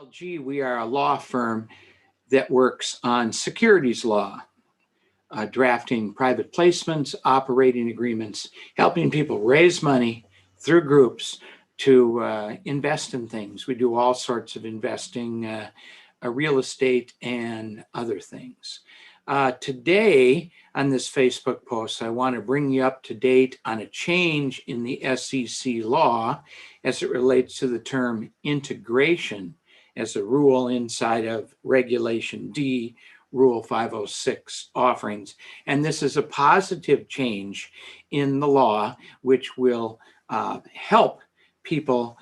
LG, we are a law firm that works on securities law, drafting private placements, operating agreements, helping people raise money through groups to invest in things. We do all sorts of investing, real estate, and other things. Today, on this Facebook post, I want to bring you up to date on a change in the SEC law as it relates to the term integration as a rule inside of Regulation D, Rule 506 offerings. And this is a positive change in the law, which will help people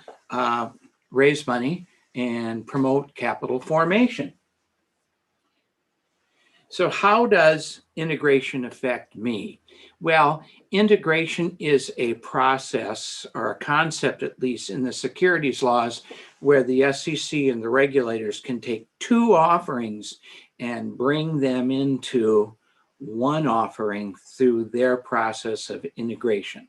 raise money and promote capital formation. So how does integration affect me? Well, integration is a process or a concept, at least in the securities laws, where the SEC and the regulators can take two offerings and bring them into one offering through their process of integration.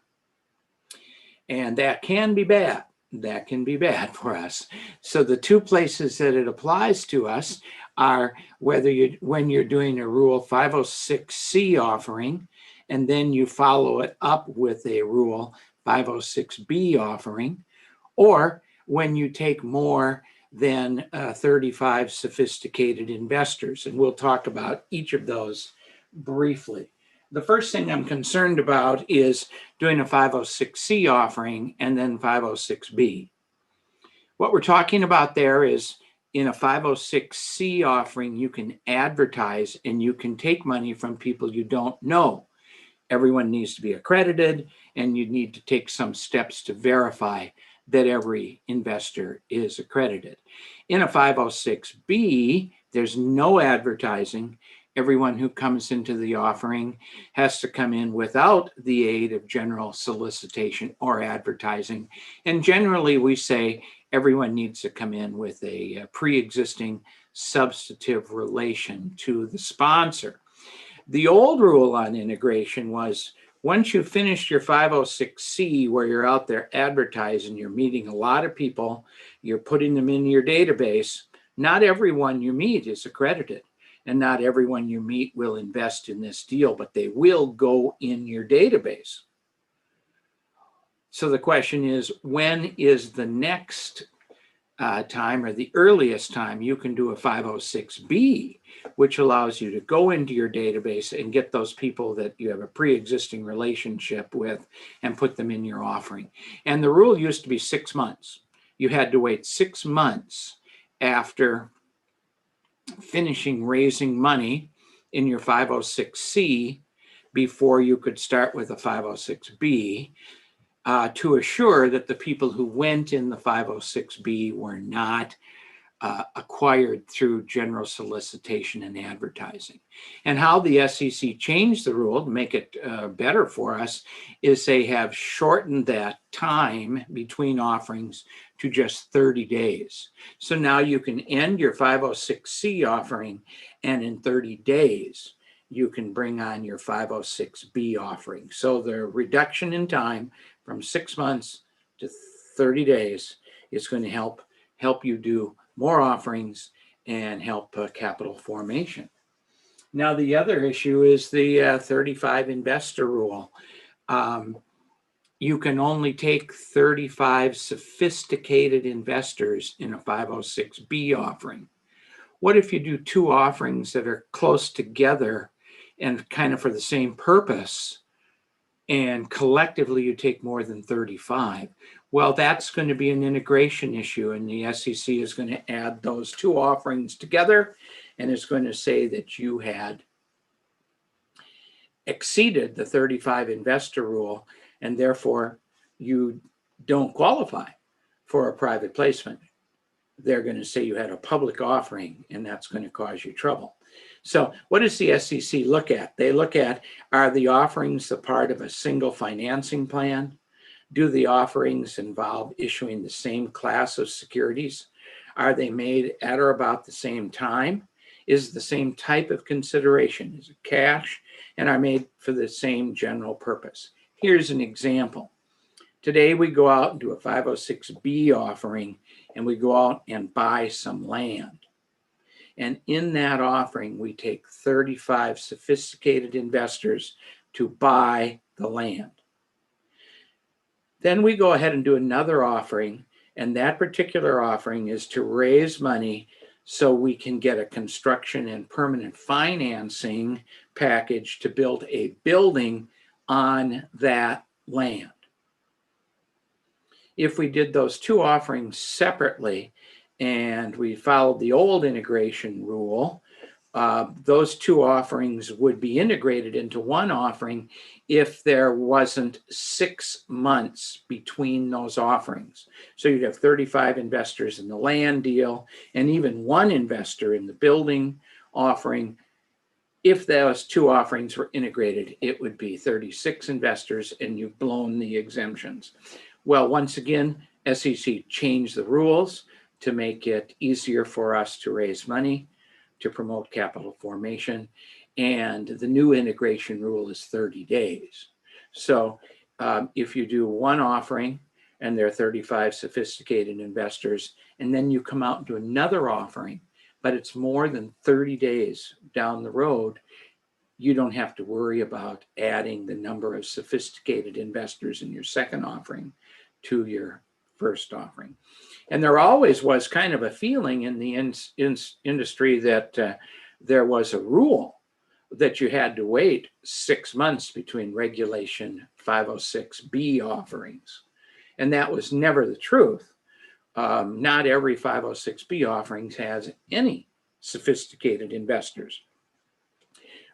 And that can be bad. That can be bad for us. So the two places that it applies to us are when you're doing a Rule 506C offering, and then you follow it up with a Rule 506B offering, or when you take more than 35 sophisticated investors. And we'll talk about each of those briefly. The first thing I'm concerned about is doing a 506C offering and then 506B. What we're talking about there is in a 506C offering, you can advertise and you can take money from people you don't know. Everyone needs to be accredited, and you need to take some steps to verify that every investor is accredited. In a 506B, there's no advertising. Everyone who comes into the offering has to come in without the aid of general solicitation or advertising. And generally, we say everyone needs to come in with a pre-existing substantive relation to the sponsor. The old rule on integration was once you finished your 506C, where you're out there advertising, you're meeting a lot of people, you're putting them in your database, not everyone you meet is accredited. And not everyone you meet will invest in this deal, but they will go in your database. So the question is, when is the next time or the earliest time you can do a 506B, which allows you to go into your database and get those people that you have a pre-existing relationship with and put them in your offering? And the rule used to be 6 months. You had to wait 6 months after finishing raising money in your 506C before you could start with a 506B to assure that the people who went in the 506B were not acquired through general solicitation and advertising. And how the SEC changed the rule to make it better for us is they have shortened that time between offerings to just 30 days. So now you can end your 506C offering, and in 30 days, you can bring on your 506B offering. So the reduction in time from 6 months to 30 days is going to help you do more offerings and help capital formation. Now, the other issue is the 35 investor rule. You can only take 35 sophisticated investors in a 506B offering. What if you do two offerings that are close together and kind of for the same purpose, and collectively you take more than 35? Well, that's going to be an integration issue, and the SEC is going to add those two offerings together and is going to say that you had exceeded the 35 investor rule, and therefore you don't qualify for a private placement. They're going to say you had a public offering, and that's going to cause you trouble. So what does the SEC look at? They look at, are the offerings a part of a single financing plan? Do the offerings involve issuing the same class of securities? Are they made at or about the same time? Is it the same type of consideration? Is it cash? And are made for the same general purpose? Here's an example. Today, we go out and do a 506B offering, and we go out and buy some land. And in that offering, we take 35 sophisticated investors to buy the land. Then we go ahead and do another offering, and that particular offering is to raise money so we can get a construction and permanent financing package to build a building on that land. If we did those two offerings separately and we followed the old integration rule, those two offerings would be integrated into one offering if there wasn't 6 months between those offerings. So you'd have 35 investors in the land deal and even one investor in the building offering. If those two offerings were integrated, it would be 36 investors, and you've blown the exemptions. Well, once again, SEC changed the rules to make it easier for us to raise money, to promote capital formation, and the new integration rule is 30 days. So if you do one offering and there are 35 sophisticated investors, and then you come out and do another offering, but it's more than 30 days down the road, you don't have to worry about adding the number of sophisticated investors in your second offering to your first offering. And there always was kind of a feeling in the industry that there was a rule that you had to wait 6 months between Regulation 506B offerings. And that was never the truth. Not every 506B offering has any sophisticated investors.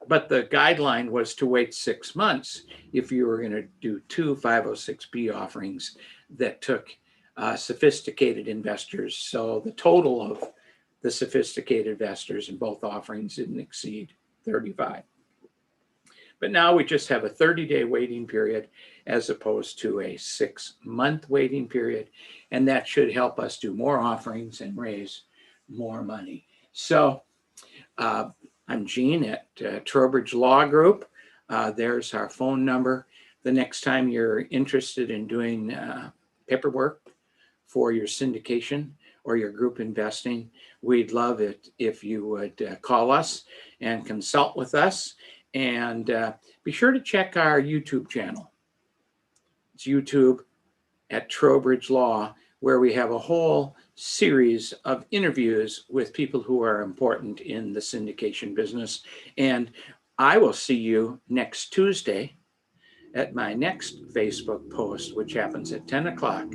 But the guideline was to wait 6 months if you were going to do two 506B offerings that took sophisticated investors. So the total of the sophisticated investors in both offerings didn't exceed 35. But now we just have a 30-day waiting period as opposed to a 6-month waiting period. And that should help us do more offerings and raise more money. So I'm Gene at Trowbridge Law Group. There's our phone number. The next time you're interested in doing paperwork for your syndication or your group investing, we'd love it if you would call us and consult with us. And be sure to check our YouTube channel. It's YouTube at Trowbridge Law, where we have a whole series of interviews with people who are important in the syndication business. And I will see you next Tuesday at my next Facebook post, which happens at 10 o'clock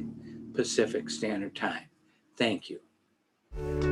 Pacific Standard Time. Thank you.